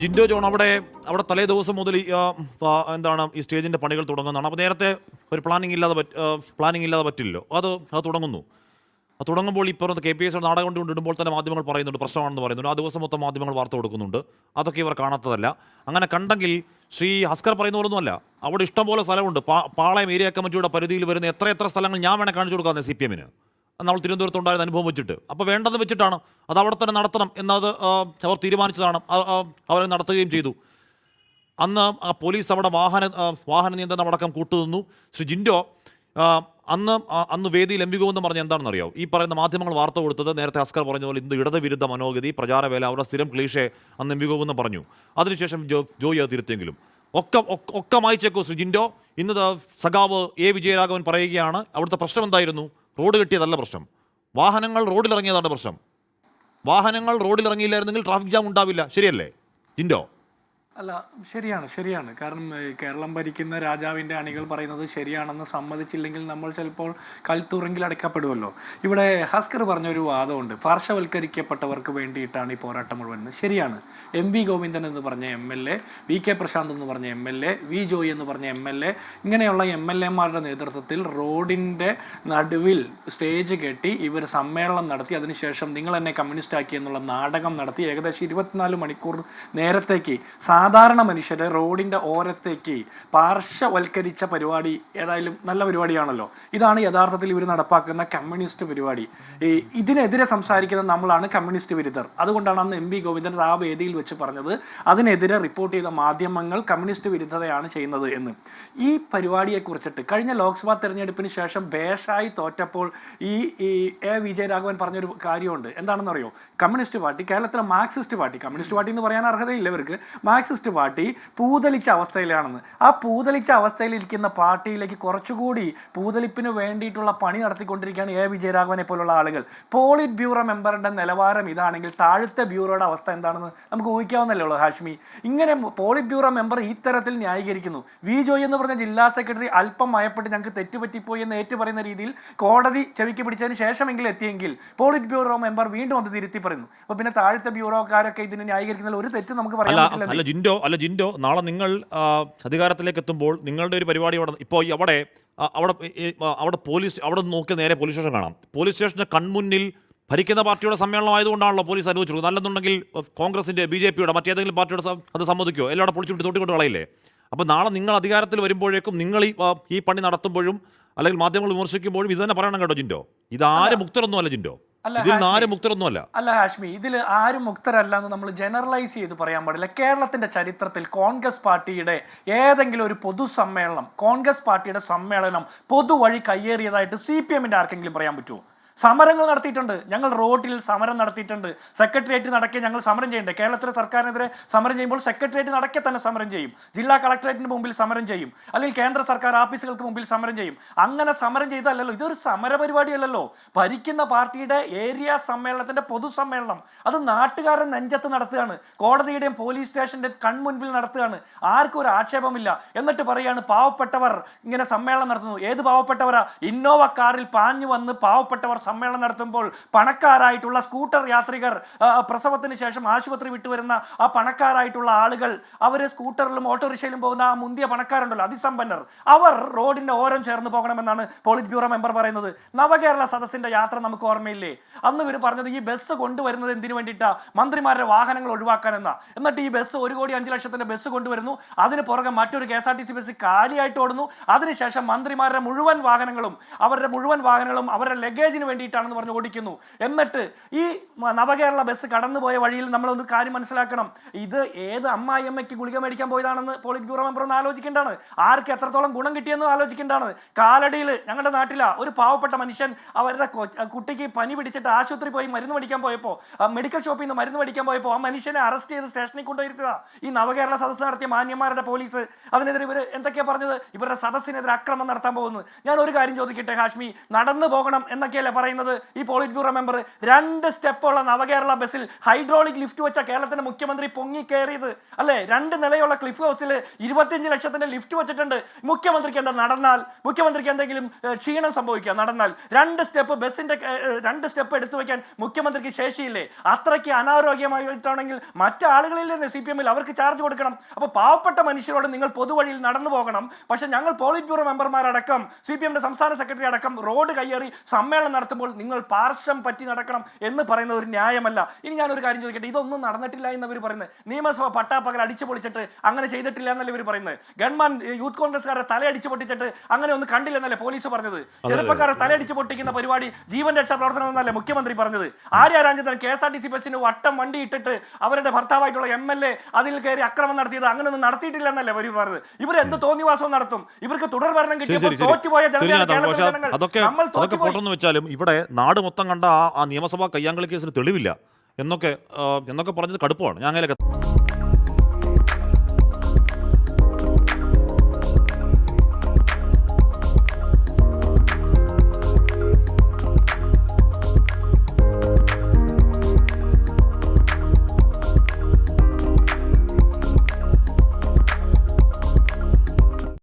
Jinto John അവിടെ തലേ ദിവസം മുതൽ എന്താണ് ഈ സ്റ്റേജിന്റെ പണികൾ തുടങ്ങുന്നതാണ്. അപ്പോൾ നേരത്തെ ഒരു പ്ലാനിങ് ഇല്ലാതെ പറ്റില്ലല്ലോ. അത് തുടങ്ങുന്നു. അത് തുടങ്ങുമ്പോൾ ഇപ്പോൾ KPS നാടകം കൊണ്ടിടുമ്പോൾ തന്നെ മാധ്യമങ്ങൾ പറയുന്നുണ്ട്, പ്രശ്നമാണെന്ന് പറയുന്നുണ്ട്. ആ ദിവസം മൊത്തം മാധ്യമങ്ങൾ വാർത്ത കൊടുക്കുന്നുണ്ട്. അതൊക്കെ ഇവർ കാണാത്തതല്ല. അങ്ങനെ കണ്ടെങ്കിൽ ശ്രീ ഹസ്കർ പറയുന്ന പോലൊന്നുമല്ല. അവിടെ ഇഷ്ടംപോലെ സ്ഥലമുണ്ട്. പാളയം ഏരിയ കമ്മിറ്റിയുടെ പരിധിയിൽ വരുന്ന എത്ര സ്ഥലങ്ങൾ ഞാൻ വേണേൽ കാണിച്ചു കൊടുക്കാമെന്ന് CPM നമ്മൾ തിരുവനന്തപുരത്ത് ഉണ്ടായിരുന്ന അനുഭവം വെച്ചിട്ട്. അപ്പോൾ വേണ്ടത് വെച്ചിട്ടാണ് അത് അവിടെ തന്നെ നടത്തണം എന്നത് അവർ തീരുമാനിച്ചതാണ്. അവരെ നടത്തുകയും ചെയ്തു. അന്ന് പോലീസ് അവിടെ വാഹന നിയന്ത്രണം അടക്കം കൂട്ടുനിന്നു. ശ്രീ ജിൻഡോ അന്ന് വേദിയിൽ MV ഗോവിന്ദൻ പറഞ്ഞ എന്താണെന്ന് അറിയാം. ഈ പറയുന്ന മാധ്യമങ്ങൾ വാർത്ത കൊടുത്തത് നേരത്തെ ഹസ്കർ പറഞ്ഞ പോലെ ഇന്ന് ഇടതുവിരുദ്ധ മനോഗതി പ്രചാരവേല അവരുടെ സ്ഥിരം ക്ലീഷേ അന്ന് MV ഗോവിന്ദൻ പറഞ്ഞു. അതിനുശേഷം ജോയി അത് തിരുത്തെങ്കിലും ഒക്കെ മായിച്ചേക്കോ ശ്രീ ജിൻഡോ. ഇന്ന് സഖാവ് വിജയരാഘവൻ പറയുകയാണ് അവിടുത്തെ പ്രശ്നം എന്തായിരുന്നു? റോഡ് കെട്ടിയതല്ല പ്രശ്നം, വാഹനങ്ങൾ റോഡിലിറങ്ങിയതാണ് പ്രശ്നം. വാഹനങ്ങൾ റോഡിലിറങ്ങിയില്ലായിരുന്നെങ്കിൽ ട്രാഫിക് ജാം ഉണ്ടാവില്ല. ശരിയല്ലേ ജിൻഡോ? അല്ല, ശരിയാണ്. കാരണം കേരളം ഭരിക്കുന്ന രാജാവിൻ്റെ അണികൾ പറയുന്നത് ശരിയാണെന്ന് സമ്മതിച്ചില്ലെങ്കിൽ നമ്മൾ ചിലപ്പോൾ കൽത്തുറങ്കിൽ അടയ്ക്കപ്പെടുമല്ലോ. ഇവിടെ ഹസ്കർ പറഞ്ഞൊരു വാദമുണ്ട്, പാർശ്വവൽക്കരിക്കപ്പെട്ടവർക്ക് വേണ്ടിയിട്ടാണ് ഈ പോരാട്ടം മുഴുവൻ. ശരിയാണ്. MV ഗോവിന്ദൻ എന്ന് പറഞ്ഞ MLA, VK പ്രശാന്ത് എന്ന് പറഞ്ഞ MLA, V ജോയി എന്ന് പറഞ്ഞ MLA, ഇങ്ങനെയുള്ള MLA-മാരുടെ നേതൃത്വത്തിൽ റോഡിൻ്റെ നടുവിൽ സ്റ്റേജ് കെട്ടി ഇവർ സമ്മേളനം നടത്തി. അതിനുശേഷം നിങ്ങൾ എന്നെ കമ്മ്യൂണിസ്റ്റ് ആക്കി എന്നുള്ള നാടകം നടത്തി ഏകദേശം 24 മണിക്കൂർ നേരത്തേക്ക് സാധാരണ മനുഷ്യരെ റോഡിൻ്റെ ഓരത്തേക്ക് പാർശ്വവൽക്കരിച്ച പരിപാടി ഏതായാലും നല്ല പരിപാടിയാണല്ലോ. ഇതാണ് യഥാർത്ഥത്തിൽ ഇവർ നടപ്പാക്കുന്ന കമ്മ്യൂണിസ്റ്റ് പരിപാടി. ഇതിനെതിരെ സംസാരിക്കുന്ന നമ്മളാണ് കമ്മ്യൂണിസ്റ്റ് വിരുദ്ധർ. അതുകൊണ്ടാണ് അന്ന് MV ഗോവിന്ദൻ ആ വേദിയിൽ വെച്ച് പറഞ്ഞത് അതിനെതിരെ റിപ്പോർട്ട് ചെയ്ത മാധ്യമങ്ങൾ കമ്മ്യൂണിസ്റ്റ് വിരുദ്ധതയാണ് ചെയ്യുന്നത് എന്ന്. ഈ പരിപാടിയെക്കുറിച്ചിട്ട് കഴിഞ്ഞ ലോക്സഭാ തെരഞ്ഞെടുപ്പിന് ശേഷം ബേഷായി തോറ്റപ്പോൾ ഈ വിജയരാഘവൻ പറഞ്ഞൊരു കാര്യമുണ്ട്. എന്താണെന്ന് അറിയോ? കമ്മ്യൂണിസ്റ്റ് പാർട്ടി, കേരളത്തിലെ മാർക്സിസ്റ്റ് പാർട്ടി, കമ്മ്യൂണിസ്റ്റ് പാർട്ടി എന്ന് പറയാൻ അർഹതയില്ല ഇവർക്ക്, മാർക്സിസ്റ്റ് പാർട്ടി പൂതലിച്ച അവസ്ഥയിലാണെന്ന്. ആ പൂതലിച്ച അവസ്ഥയിലിരിക്കുന്ന പാർട്ടിയിലേക്ക് കുറച്ചുകൂടി പൂതലിപ്പിന് വേണ്ടിയിട്ടുള്ള പണി നടത്തിക്കൊണ്ടിരിക്കുകയാണ് വിജയരാഘവനെ പോലുള്ള ആളുകൾ. പോളിറ്റ് ബ്യൂറോ മെമ്പറുടെ നിലവാരം ഇതാണെങ്കിൽ താഴത്തെ ബ്യൂറോയുടെ അവസ്ഥ എന്താണെന്ന് നമുക്ക് ഊഹിക്കാവുന്നല്ലേ ഉള്ളൂ ഹാഷ്മി. ഇങ്ങനെ പോളിറ്റ് ബ്യൂറോ മെമ്പർ ഈ തരത്തിൽ ന്യായീകരിക്കുന്നു. V ജോയി എന്ന് പറഞ്ഞ ജില്ലാ സെക്രട്ടറി അല്പം മയപ്പെട്ട് ഞങ്ങൾക്ക് തെറ്റുപറ്റിപ്പോയി എന്ന് ഏറ്റുപറയുന്ന രീതിയിൽ കോടതി ചെവിക്ക് പിടിച്ചതിന് ശേഷമെങ്കിലും എത്തിയെങ്കിൽ പോളിറ്റ് ബ്യൂറോ മെമ്പർ വീണ്ടും അത് തിരുത്തി പറയുന്നു. അപ്പോൾ പിന്നെ താഴത്തെ ബ്യൂറോക്കാരൊക്കെ ഇതിന് ന്യായീകരിക്കുന്നതിൽ ഒരു തെറ്റ് നമുക്ക് പറയാൻ പറ്റില്ല. അല്ല ജിൻഡോ, നാളെ നിങ്ങൾ അധികാരത്തിലേക്ക് എത്തുമ്പോൾ നിങ്ങളുടെ ഒരു പരിപാടി ഇപ്പോൾ അവിടെ പോലീസ് അവിടെ നോക്കി നേരെ പോലീസ് സ്റ്റേഷൻ കാണാം. പോലീസ് സ്റ്റേഷന്റെ കൺമുന്നിൽ ഭരിക്കുന്ന പാർട്ടിയുടെ സമ്മേളനം ആയതുകൊണ്ടാണല്ലോ പോലീസ് അനുവദിച്ചത്. നല്ലെന്നുണ്ടെങ്കിൽ കോൺഗ്രസിന്റെ BJP-യുടെ മറ്റേതെങ്കിലും പാർട്ടിയുടെ അത് സമ്മതിക്കോ? എല്ലാവരും പൊളിച്ചുവിട്ട് തൊട്ടിക്കൊണ്ട് കളയില്ലേ? അപ്പോൾ നാളെ നിങ്ങൾ അധികാരത്തിൽ വരുമ്പോഴേക്കും നിങ്ങൾ ഈ പണി നടത്തുമ്പോഴും അല്ലെങ്കിൽ മാധ്യമങ്ങൾ വിമർശിക്കുമ്പോഴും ഇത് തന്നെ പറയണം കേട്ടോ ജിൻഡോ. ഇതാരും മുക്തരൊന്നുമല്ല ജിൻഡോ, ഇതിൽ മുക്തരൊന്നുമല്ല. അല്ല ഹാഷ്മി, ഇതിൽ ആരും മുക്തരല്ല എന്ന് നമ്മൾ ജനറലൈസ് ചെയ്ത് പറയാൻ പാടില്ല. കേരളത്തിന്റെ ചരിത്രത്തിൽ കോൺഗ്രസ് പാർട്ടിയുടെ ഏതെങ്കിലും ഒരു പൊതുസമ്മേളനം, കോൺഗ്രസ് പാർട്ടിയുടെ സമ്മേളനം പൊതുവഴി കയ്യേറിയതായിട്ട് CPM-ന്റെ ആർക്കെങ്കിലും പറയാൻ പറ്റുമോ? സമരങ്ങൾ നടത്തിയിട്ടുണ്ട്. ഞങ്ങൾ റോഡിൽ സമരം നടത്തിയിട്ടുണ്ട്. സെക്രട്ടേറിയറ്റ് നടക്കെ ഞങ്ങൾ സമരം ചെയ്യണ്ടേ? കേരളത്തിലെ സർക്കാരിനെതിരെ സമരം ചെയ്യുമ്പോൾ സെക്രട്ടേറിയറ്റ് നടക്കെ തന്നെ സമരം ചെയ്യും, ജില്ലാ കളക്ടറേറ്റിന് മുമ്പിൽ സമരം ചെയ്യും, അല്ലെങ്കിൽ കേന്ദ്ര സർക്കാർ ഓഫീസുകൾക്ക് മുമ്പിൽ സമരം ചെയ്യും. അങ്ങനെ സമരം ചെയ്തല്ലോ, ഇതൊരു സമര പരിപാടിയല്ലല്ലോ. ഭരിക്കുന്ന പാർട്ടിയുടെ ഏരിയ സമ്മേളനത്തിന്റെ പൊതുസമ്മേളനം അത് നാട്ടുകാരൻ നെഞ്ചത്ത് നടത്തുകയാണ്, കോടതിയുടെയും പോലീസ് സ്റ്റേഷന്റെ കൺമുൻപിൽ നടത്തുകയാണ്. ആർക്കും ഒരു ആക്ഷേപമില്ല. എന്നിട്ട് പറയാണ് പാവപ്പെട്ടവർ ഇങ്ങനെ സമ്മേളനം നടത്തുന്നു. ഏത് പാവപ്പെട്ടവരാ? ഇന്നോവ കാറിൽ പാഞ്ഞു വന്ന് പാവപ്പെട്ടവർ സമ്മേളനം നടത്തുമ്പോൾ പണക്കാരായിട്ടുള്ള സ്കൂട്ടർ യാത്രികർ, പ്രസവത്തിന് ശേഷം ആശുപത്രി വിട്ടുവരുന്ന ആ പണക്കാരായിട്ടുള്ള ആളുകൾ, അവർ സ്കൂട്ടറിലും ഓട്ടോറിക്ഷയിലും പോകുന്ന ആ മുന്തിയ പണക്കാരുണ്ടല്ലോ, അതിസമ്പന്നർ, അവർ റോഡിന്റെ ഓരം ചേർന്ന് പോകണമെന്നാണ് പോളിറ്റ് ബ്യൂറോ മെമ്പർ പറയുന്നത്. നവകേരള സദസ്സിന്റെ യാത്ര നമുക്ക് ഓർമ്മയില്ലേ? അന്ന് ഇവർ പറഞ്ഞത് ഈ ബസ് കൊണ്ടുവരുന്നത് എന്തിനു വേണ്ടിയിട്ടാ? മന്ത്രിമാരുടെ വാഹനങ്ങൾ ഒഴിവാക്കാനെന്നാ. എന്നിട്ട് ഈ ബസ് 1,05,00,000 ബസ് കൊണ്ടുവരുന്നു. അതിന് പുറകെ മറ്റൊരു KSRTC ബസ് കാലിയായിട്ട് ഓടുന്നു. അതിനുശേഷം മന്ത്രിമാരുടെ മുഴുവൻ വാഹനങ്ങളും അവരുടെ ലഗേജിന് വേണ്ടിയിട്ടാണെന്ന് പറഞ്ഞ് ഓടിക്കുന്നു. എന്നിട്ട് ഈ നവകേരള ബസ് കടന്നുപോയ വഴിയിൽ നമ്മളൊന്ന് കാര്യം മനസ്സിലാക്കണം. ഇത് ഏത് അമ്മായിയമ്മയ്ക്ക് ഗുളിക മേടിക്കാൻ പോയതാണെന്ന് പോളിറ്റ് ബ്യൂറോ മെമ്പർ ഒന്ന് ആലോചിക്കേണ്ടതാണ്. ആർക്ക് എത്രത്തോളം ഗുണം കിട്ടിയെന്ന് ആലോചിക്കേണ്ടതാണ്. കാലടിയിൽ ഞങ്ങളുടെ നാട്ടിലാ ഒരു പാവപ്പെട്ട മനുഷ്യൻ അവരുടെ കുട്ടിക്ക് പനി പിടിച്ചിട്ട് ആശുപത്രി പോയി മരുന്ന് മേടിക്കാൻ പോയപ്പോൾ, മെഡിക്കൽ ഷോപ്പിൽ നിന്ന് മരുന്ന് മേടിക്കാൻ പോയപ്പോൾ ആ മനുഷ്യനെ അറസ്റ്റ് ചെയ്ത് സ്റ്റേഷനിൽ കൊണ്ടുവരുത്തതാ ഈ നവകേരള സദസ്സ് നടത്തിയ മാന്യന്മാരുടെ പോലീസ്. അതിനെതിരെ ഇവർ എന്തൊക്കെയാ പറഞ്ഞത്? ഇവരുടെ സദസ്സിനെതിരെ അക്രമം നടത്താൻ പോകുന്നു. ഞാൻ ഒരു കാര്യം ചോദിക്കട്ടെ ഹാഷ്മി, നടന്നു പോകണം എന്നൊക്കെയല്ലേ പറയുന്നത് ഈ പോളിറ്റ് ബ്യൂറോ മെമ്പർ? 2 സ്റ്റെപ്പുള്ള നവകേരള ബസ്സിൽ ഹൈഡ്രോളിക് ലിഫ്റ്റ് വെച്ച കേരളത്തിന്റെ മുഖ്യമന്ത്രി പൊങ്ങി കയറിയത് അല്ലേ? 2 നിലയുള്ള ക്ലിഫ് ഹൗസിൽ 25 ലക്ഷത്തിന്റെ ലിഫ്റ്റ് വെച്ചിട്ടുണ്ട്. മുഖ്യമന്ത്രിക്ക് എന്താ നടന്നാൽ, മുഖ്യമന്ത്രിക്ക് എന്തെങ്കിലും ക്ഷീണം സംഭവിക്കുക നടന്നാൽ? 2 സ്റ്റെപ്പ് ബസ്സിന്റെ 2 സ്റ്റെപ്പ് എടുത്തു വെക്കാൻ മുഖ്യമന്ത്രിക്ക് ശേഷിയില്ലേ? അത്രയ്ക്ക് അനാരോഗ്യമായിട്ടാണെങ്കിൽ മറ്റാളുകളിൽ നിന്ന് CPM-ൽ അവർക്ക് ചാർജ് കൊടുക്കണം. അപ്പോൾ പാവപ്പെട്ട മനുഷ്യരോട് നിങ്ങൾ പൊതുവഴിയിൽ നടന്നു പോകണം. പക്ഷെ ഞങ്ങൾ പോളിറ്റ് ബ്യൂറോ മെമ്പർമാരടക്കം CPM-ന്റെ സംസ്ഥാന സെക്രട്ടറി അടക്കം റോഡ് കയ്യേറി സമ്മേളനം നടത്തുമ്പോൾ നിങ്ങൾ പാർശ്വം പറ്റി നടക്കണം എന്ന് പറയുന്നത് ഒരു ന്യായമല്ല. ഇനി ഞാനൊരു കാര്യം ചോദിക്കട്ടെ, ഇതൊന്നും നടന്നിട്ടില്ല എന്നവർ പറയുന്നത്. നിയമസഭ പട്ടാപ്പകൽ അടിച്ചു പൊളിച്ചിട്ട് അങ്ങനെ ചെയ്തിട്ടില്ല എന്നല്ലേ ഇവർ പറയുന്നത്? ഗവൺമെന്റ് യൂത്ത് കോൺഗ്രസ്സുകാരെ തലയടിച്ചു പൊട്ടിച്ചിട്ട് അങ്ങനെ ഒന്നും കണ്ടില്ലെന്നല്ലേ പോലീസ് പറഞ്ഞത്? ചെറുപ്പക്കാരെ തലയടിച്ചു പൊട്ടിക്കുന്ന പരിപാടി ജീവൻ രക്ഷാ പ്രവർത്തനം എന്നല്ലേ മുഖ്യമന്ത്രി പറഞ്ഞത്? ആര്യാരാജ്യത്തിന് KSRTC ബസ്സിന് വട്ടം വണ്ടി ഇട്ടിട്ട് അവരുടെ ഭർത്താവായിട്ടുള്ള MLA അതിൽ കയറി അക്രമം നടത്തിയത് അങ്ങനെയൊന്നും നടത്തിയിട്ടില്ല എന്നല്ലേ ഇവർ പറഞ്ഞത്? ഇവർ എന്ത് തോന്നിവാസവും നടത്തും? ഇവർക്ക് തുടർ ഭരണം കിട്ടിയപ്പോൾ തോറ്റുപോയ അതൊക്കെ പോട്ടെന്ന് വെച്ചാലും ഇവിടെ നാട് മൊത്തം കണ്ട ആ നിയമസഭാ കയ്യാങ്കളി കേസിന് തെളിവില്ല എന്നൊക്കെ പറഞ്ഞത് കടുപ്പമാണ്. ഞാൻ അങ്ങനെ